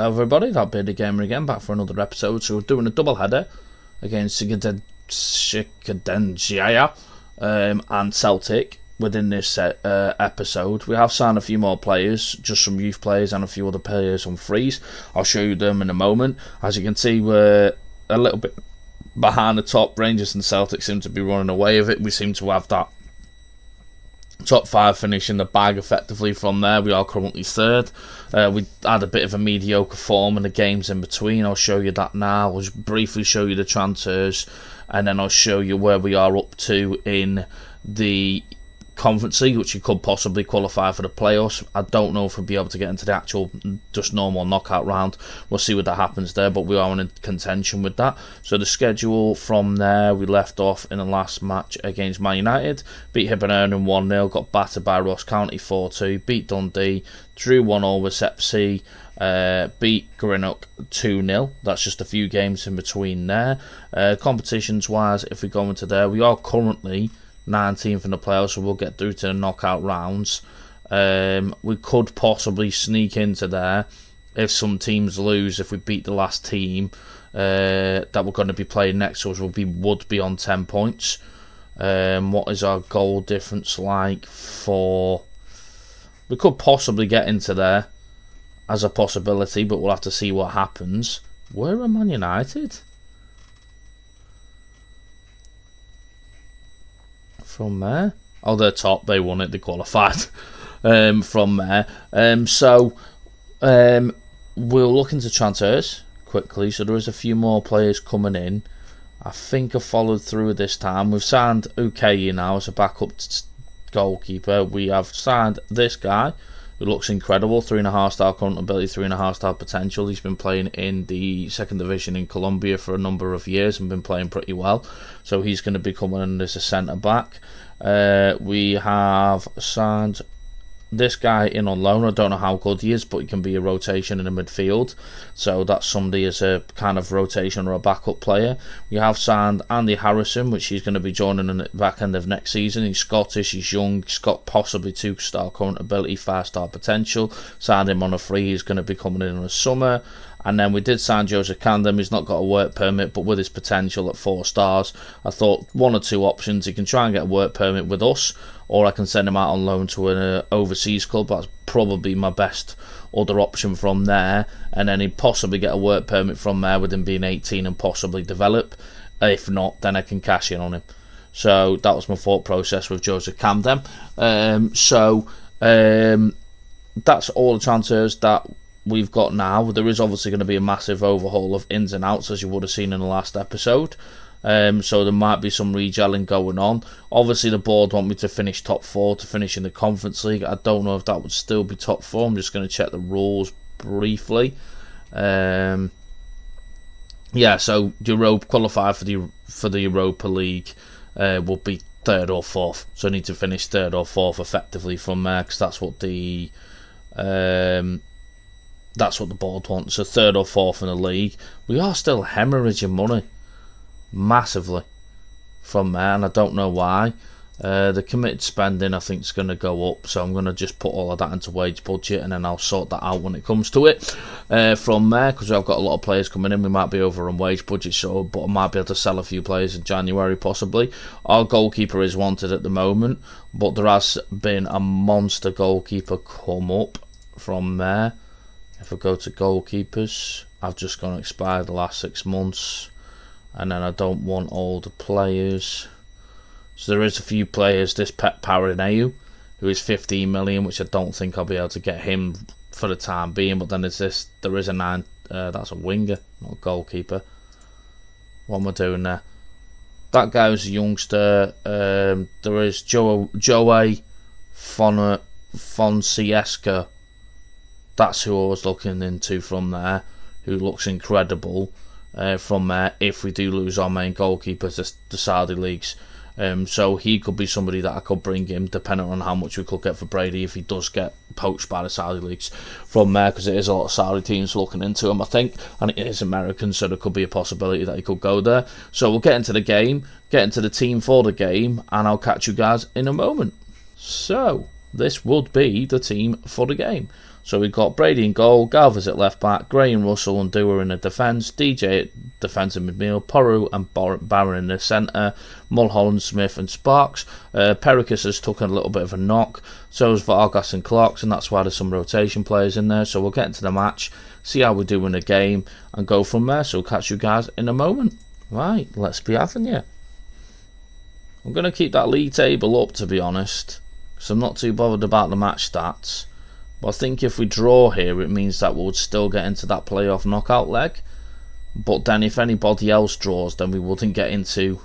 Hello everybody, that'll be the gamer again, back for another episode. So we're doing a double header against shkendija and Celtic within this episode. We have signed a few more players, just some youth players and a few other players on freeze. I'll show you them in a moment. As you can see, we're a little bit behind the top. Rangers and Celtic seem to be running away with it. We seem to have that top 5 finish in the bag effectively. From there, we are currently third. We had a bit of a mediocre form in the games in between. I'll show you that now. I'll just briefly show you the transfers, and then I'll show you where we are up to in the Conference League, which you could possibly qualify for the playoffs. I don't know if we'll be able to get into the actual just normal knockout round. We'll see what that happens there, but we are in contention with that. So the schedule from there, we left off in the last match against Man United, beat Hibernian 1-0, got battered by Ross County 4-2, beat Dundee, drew 1-0 with FC, beat Greenock 2-0. That's just a few games in between there. Competitions wise, if we go into there, we are currently 19th in the playoffs, so we'll get through to the knockout rounds. We could possibly sneak into there if some teams lose. If we beat the last team that we're going to be playing next to us, would be on 10 points. What is our goal difference like for? We could possibly get into there as a possibility, but we'll have to see what happens. Where are Man United? From there, oh, they're top. They won it. They qualified. From there, we'll look into transfers quickly. So there is a few more players coming in. I think I followed through this time. We've signed Ukayi now as a backup goalkeeper. We have signed this guy who looks incredible. 3.5-star current ability, 3.5-star potential. He's been playing in the second division in Colombia for a number of years and been playing pretty well. So he's going to be coming in as a centre back. We have signed this guy in on loan. I don't know how good he is, but he can be a rotation in the midfield. So that's somebody as a kind of rotation or a backup player. We have signed Andy Harrison, which he's going to be joining in the back end of next season. He's Scottish, he's young, he's got possibly 2-star current ability, 5-star potential. Signed him on a free. He's going to be coming in the summer. And then we did sign Joseph Candem. He's not got a work permit, but with his potential at 4 stars, I thought one or two options. He can try and get a work permit with us, or I can send him out on loan to an overseas club. That's probably my best other option from there. And then he'd possibly get a work permit from there with him being 18 and possibly develop. If not, then I can cash in on him. So that was my thought process with Joseph Candem. That's all the transfers that we've got now. There is obviously going to be a massive overhaul of ins and outs, as you would have seen in the last episode. So there might be some regelling going on. Obviously the board want me to finish top 4 to finish in the Conference League. I don't know if that would still be top 4. I'm just going to check the rules briefly. Yeah, so Europa qualify for the Europa League will be 3rd or 4th. So I need to finish 3rd or 4th effectively from there, because that's what the board wants. So 3rd or 4th in the league. We are still hemorrhaging money massively from there, and I don't know why. The committed spending I think is going to go up, so I'm going to just put all of that into wage budget, and then I'll sort that out when it comes to it. From there, because I've got a lot of players coming in, we might be over on wage budget, so but I might be able to sell a few players in January possibly. Our goalkeeper is wanted at the moment, but there has been a monster goalkeeper come up from there. If I go to goalkeepers, I've just gone expired the last 6 months, and then I don't want all the players. So there is a few players. This Pep Parineu, who is 15 million, which I don't think I'll be able to get him for the time being. But then there is a 9. That's a winger, not a goalkeeper. What am I doing there? That guy was a youngster. There is Joey Fonseca. That's who I was looking into from there, who looks incredible. From there, if we do lose our main goalkeeper to the Saudi leagues, so he could be somebody that I could bring in, depending on how much we could get for Brady if he does get poached by the Saudi leagues from there, because it is a lot of Saudi teams looking into him, I think, and it is American, so there could be a possibility that he could go there. So we'll get into the game, get into the team for the game, and I'll catch you guys in a moment. So this would be the team for the game. So we've got Brady in goal, Galvez at left back, Gray and Russell and Dewar in the defence, DJ at defensive midfield, Porro and Barron in the centre, Mulholland, Smith and Sparks. Pericus has taken a little bit of a knock, so has Vargas and Clarkson, that's why there's some rotation players in there. So we'll get into the match, see how we do in the game and go from there. So we'll catch you guys in a moment. Right, let's be having you. I'm going to keep that league table up, to be honest, because I'm not too bothered about the match stats. But I think if we draw here, it means that we would still get into that playoff knockout leg. But then if anybody else draws, then we wouldn't get into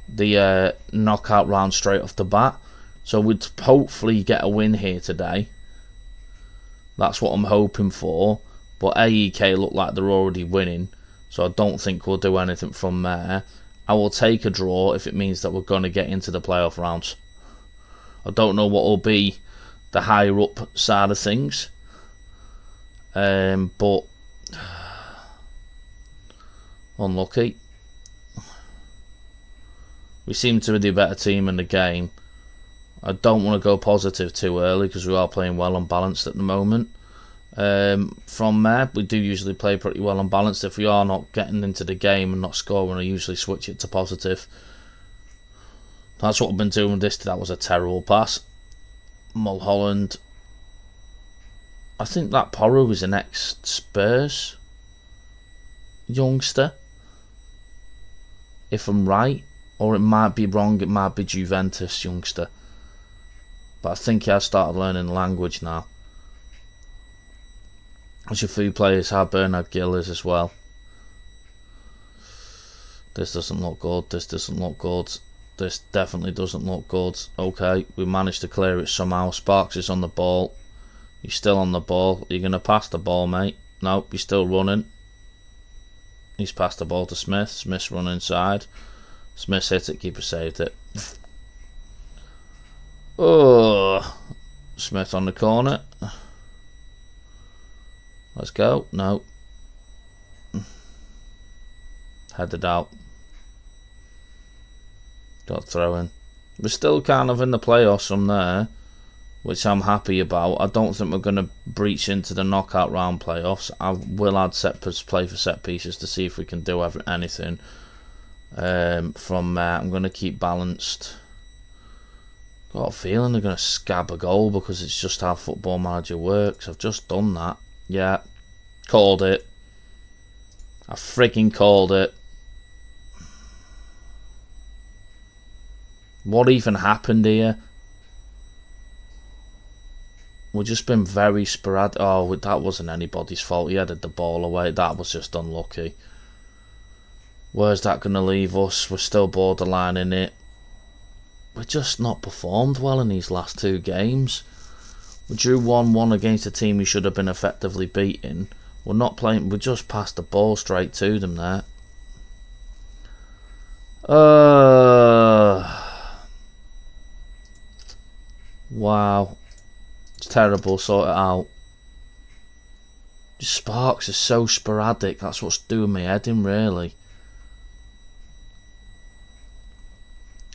the knockout round straight off the bat. So we'd hopefully get a win here today. That's what I'm hoping for. But AEK look like they're already winning, so I don't think we'll do anything from there. I will take a draw if it means that we're going to get into the playoff rounds. I don't know what will be the higher up side of things, but unlucky. We seem to be the better team in the game. I don't want to go positive too early because we are playing well unbalanced at the moment. From there, we do usually play pretty well unbalanced. If we are not getting into the game and not scoring, I usually switch it to positive. That's what I've been doing with this. That was a terrible pass. Mulholland. I think that Porro is an ex-Spurs youngster, if I'm right, or it might be wrong, it might be Juventus youngster, but I think he has started learning the language now. There's a few players, how Bernard Gill is as well. This doesn't look good, this doesn't look good. This definitely doesn't look good. Okay, we managed to clear it somehow. Sparks is on the ball. He's still on the ball. You're going to pass the ball, mate. Nope, he's still running. He's passed the ball to Smith. Smith's run inside. Smith's hit it. Keeper saved it. Oh, Smith on the corner. Let's go. No. Headed out. Got throw-in. We're still kind of in the playoffs from there, which I'm happy about. I don't think we're going to breach into the knockout round playoffs. I will add play for set pieces to see if we can do anything. From there, I'm going to keep balanced. Got a feeling they're going to scab a goal because it's just how Football Manager works. I've just done that. Yeah, called it. I freaking called it. What even happened here? We've just been very sporadic. Oh, that wasn't anybody's fault. He headed the ball away. That was just unlucky. Where's that going to leave us? We're still borderline in it. We've just not performed well in these last two games. We drew 1-1 against a team we should have been effectively beating. We're not playing. We just passed the ball straight to them there. Wow. It's terrible, sort it out. Sparks is so sporadic, that's what's doing my head in, really.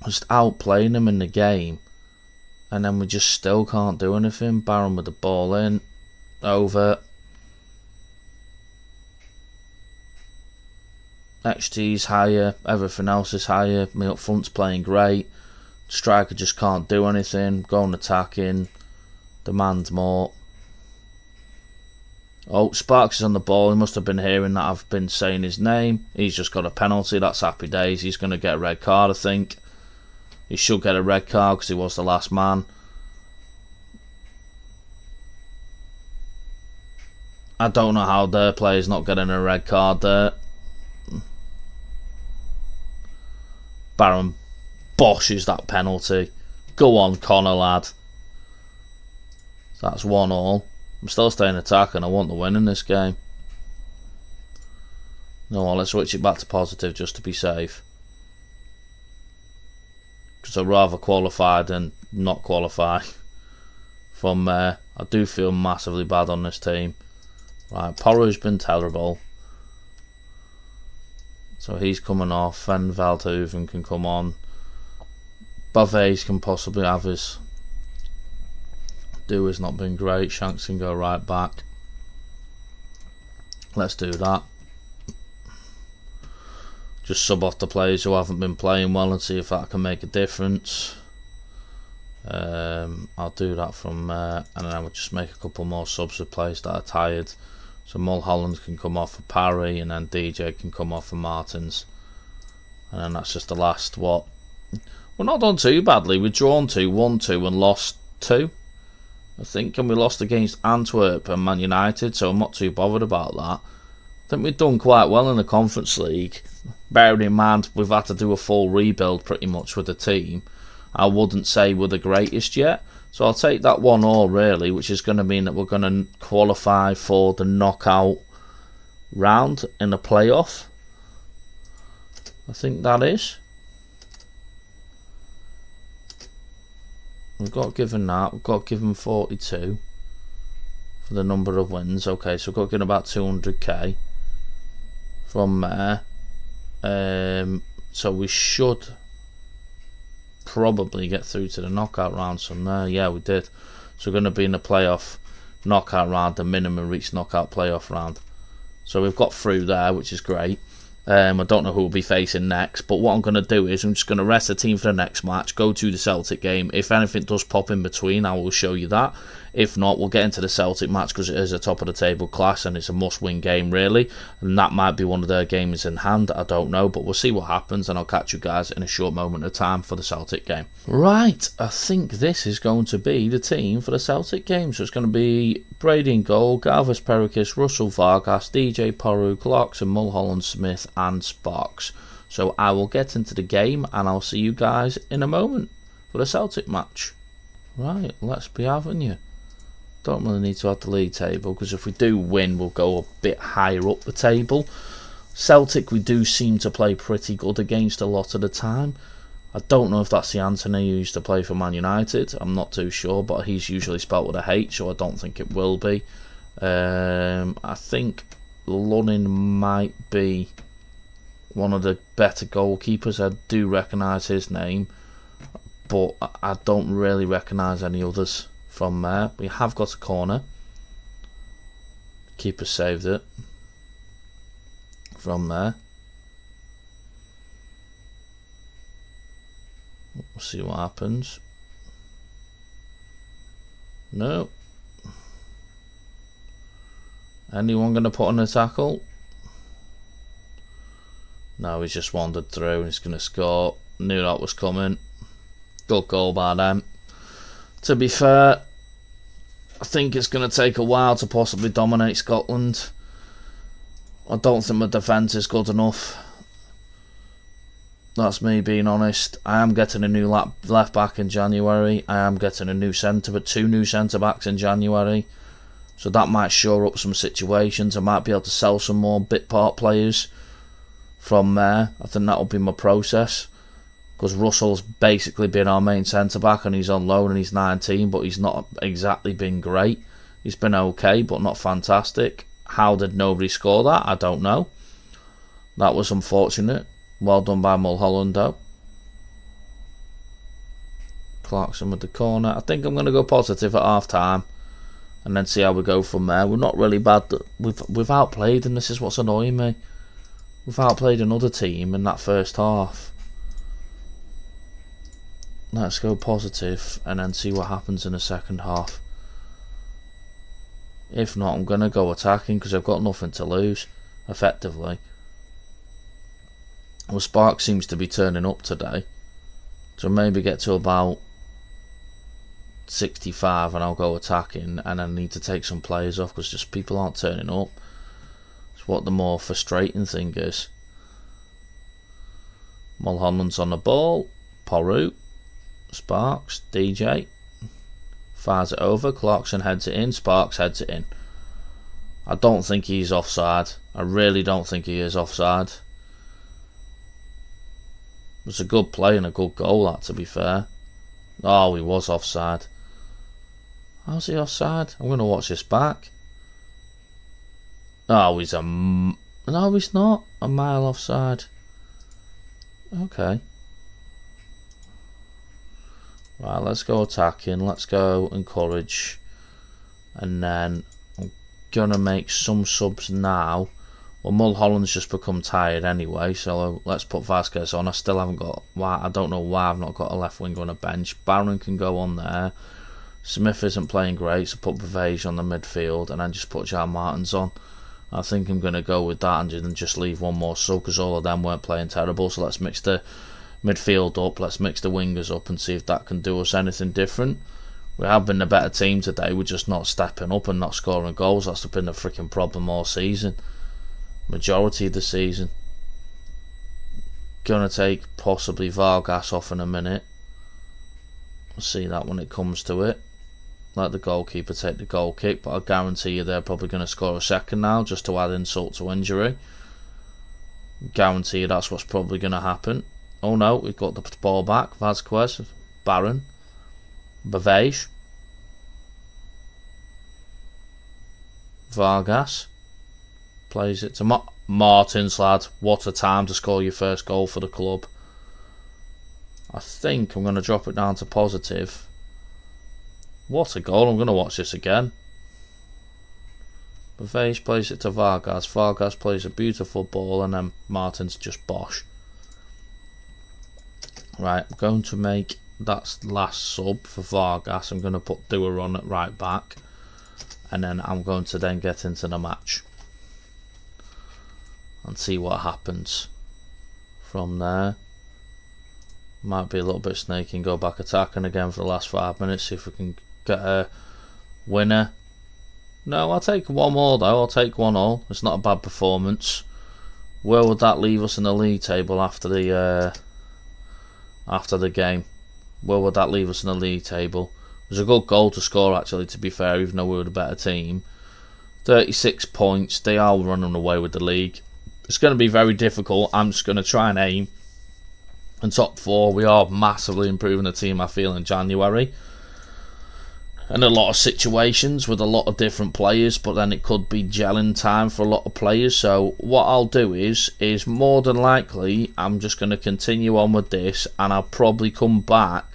Just outplaying them in the game, and then we just still can't do anything. Barron with the ball in. Over. XG's higher, everything else is higher. My up front's playing great. Striker just can't do anything. Going attacking. Demand more. Oh, Sparks is on the ball. He must have been hearing that I've been saying his name. He's just got a penalty. That's happy days. He's going to get a red card, I think. He should get a red card because he was the last man. I don't know how their player's not getting a red card there. Barron boshes that penalty. Go on, Connor, lad. That's 1-1. I'm still staying attacking. I want the win in this game. No, let's switch it back to positive just to be safe. Because I'd rather qualify than not qualify. From there, I do feel massively bad on this team. Right, Porro's been terrible. So he's coming off, and Veldhoven can come on. Bovets can possibly have his Doer's not been great. Shanks can go right back. Let's do that. Just sub off the players who haven't been playing well and see if that can make a difference. I'll do that from there, and then we'll just make a couple more subs with players that are tired. So Mulholland can come off for Parry, and then DJ can come off for Martins. And then that's just the last, what? We're not done too badly. We've drawn 2, won 2 and lost 2, I think. And we lost against Antwerp and Man United, so I'm not too bothered about that. I think we've done quite well in the Conference League. Bearing in mind we've had to do a full rebuild pretty much with the team. I wouldn't say we're the greatest yet. So I'll take that 1-1 really, which is going to mean that we're going to qualify for the knockout round in the playoff. I think that is. We've got given that. We've got given 42 for the number of wins. Okay, so we've got given about 200k from there. So we should probably get through to the knockout rounds from there. Yeah, we did. So we're going to be in the playoff knockout round, the minimum reach knockout playoff round. So we've got through there, which is great. I don't know who we'll be facing next, but what I'm going to do is I'm just going to rest the team for the next match, go to the Celtic game. If anything does pop in between, I will show you that. If not, we'll get into the Celtic match because it is a top of the table class and it's a must-win game really, and that might be one of their games in hand. I don't know, but we'll see what happens, and I'll catch you guys in a short moment of time for the Celtic game. Right, I think this is going to be the team for the Celtic game. So it's going to be Brady in goal, Galvez Perikis, Russell Vargas, DJ Poru, Clarkson, Mulholland Smith and Sparks. So I will get into the game and I'll see you guys in a moment for the Celtic match. Right, let's be having you. Don't really need to add the league table because if we do win we'll go a bit higher up the table. Celtic we do seem to play pretty good against a lot of the time. I don't know if that's the Anthony who used to play for Man United. I'm not too sure, but he's usually spelt with a H, so I don't think it will be. I think Lunnin might be one of the better goalkeepers. I do recognise his name, but I don't really recognise any others from there. We have got a corner. Keeper saved it from there. We'll see what happens. No. Anyone going to put on a tackle? No, he's just wandered through and he's going to score. Knew that was coming. Good goal by them. To be fair, I think it's going to take a while to possibly dominate Scotland. I don't think my defence is good enough. That's me being honest. I am getting a new left back in January. I am getting a new two new centre backs in January. So that might shore up some situations. I might be able to sell some more bit part players from there. I think that will be my process. Because Russell's basically been our main centre back and he's on loan and he's 19, but he's not exactly been great. He's been okay, but not fantastic. How did nobody score that? I don't know. That was unfortunate. Well done by Mulholland though. Clarkson with the corner. I think I'm going to go positive at half time and then see how we go from there. We're not really bad. We've outplayed, and this is what's annoying me. We've outplayed another team in that first half. Let's go positive and then see what happens in the second half. If not, I'm going to go attacking because I've got nothing to lose, effectively. Well, Spark seems to be turning up today, so maybe get to about 65 and I'll go attacking, and I need to take some players off because just people aren't turning up. It's what the more frustrating thing is. Mulholland's on the ball. Poru, Sparks, DJ fires it over. Clarkson heads it in. Sparks heads it in. I don't think he's offside. I really don't think he is offside. It was a good play and a good goal, that, to be fair. Oh, he was offside. How's he offside? I'm going to watch this back. Oh, he's no, he's not. A mile offside. Okay. Right, let's go attacking. Let's go encourage. And then I'm going to make some subs now. Well, Mulholland's just become tired anyway, so let's put Vasquez on. I still haven't got... I don't know why I've not got a left winger on a bench. Barron can go on there. Smith isn't playing great, so put Bavage on the midfield and then just put Jan Martins on. I think I'm going to go with that and then just leave one more sub because all of them weren't playing terrible. So let's mix the midfield up, let's mix the wingers up and see if that can do us anything different. We have been the better team today, we're just not stepping up and not scoring goals. That's been the freaking problem all season. Majority of the season. Gonna take possibly Vargas off in a minute. We'll see that when it comes to it. Let the goalkeeper take the goal kick, but I guarantee you they're probably going to score a second now just to add insult to injury. Guarantee you that's what's probably going to happen. Oh no, we've got the ball back. Vasquez, Barron, Bavage, Vargas plays it to Martins, lad. What a time to score your first goal for the club. I think I'm going to drop it down to positive. What a goal. I'm going to watch this again. Bavage plays it to Vargas. Vargas plays a beautiful ball and then Martins just bosh. Right, I'm going to make that last sub for Vargas. I'm going to put Dewar on at right back. And then I'm going to then get into the match. And see what happens from there. Might be a little bit snaky and go back attacking again for the last 5 minutes. See if we can get a winner. No, I'll take one more though. I'll take 1-1. It's not a bad performance. Where would that leave us in the league table after the game? Where would that leave us in the league table? It was a good goal to score actually, to be fair, even though we were the better team. 36 points. They are running away with the league. It's going to be very difficult. I'm just going to try and aim in top 4. We are massively improving the team, I feel, in January. And a lot of situations with a lot of different players, but then it could be gelling time for a lot of players. So what I'll do is more than likely I'm just going to continue on with this, and I'll probably come back.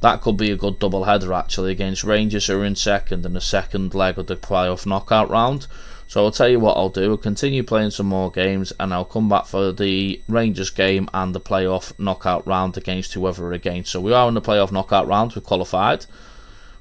That could be a good double header actually against Rangers, who are in second, and the second leg of the playoff knockout round. So I'll tell you what I'll do. I'll continue playing some more games, and I'll come back for the Rangers game and the playoff knockout round against whoever we're against. So we are in the playoff knockout round. We've qualified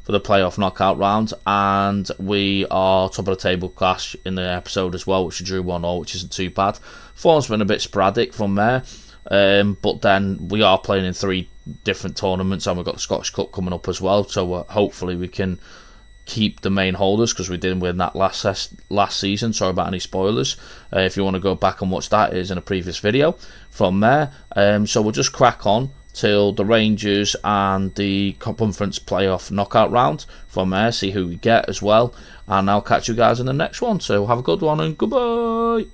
for the playoff knockout round, and we are top of the table clash in the episode as well, which we drew 1-0, which isn't too bad. Form's been a bit sporadic from there, but then we are playing in 3 different tournaments, and we've got the Scottish Cup coming up as well. So hopefully we can keep the main holders, because we didn't win that last season. Sorry about any spoilers. If you want to go back and watch that, it is in a previous video from there. So we'll just crack on till the Rangers and the conference playoff knockout round. From there, see who we get as well, and I'll catch you guys in the next one. So have a good one and goodbye.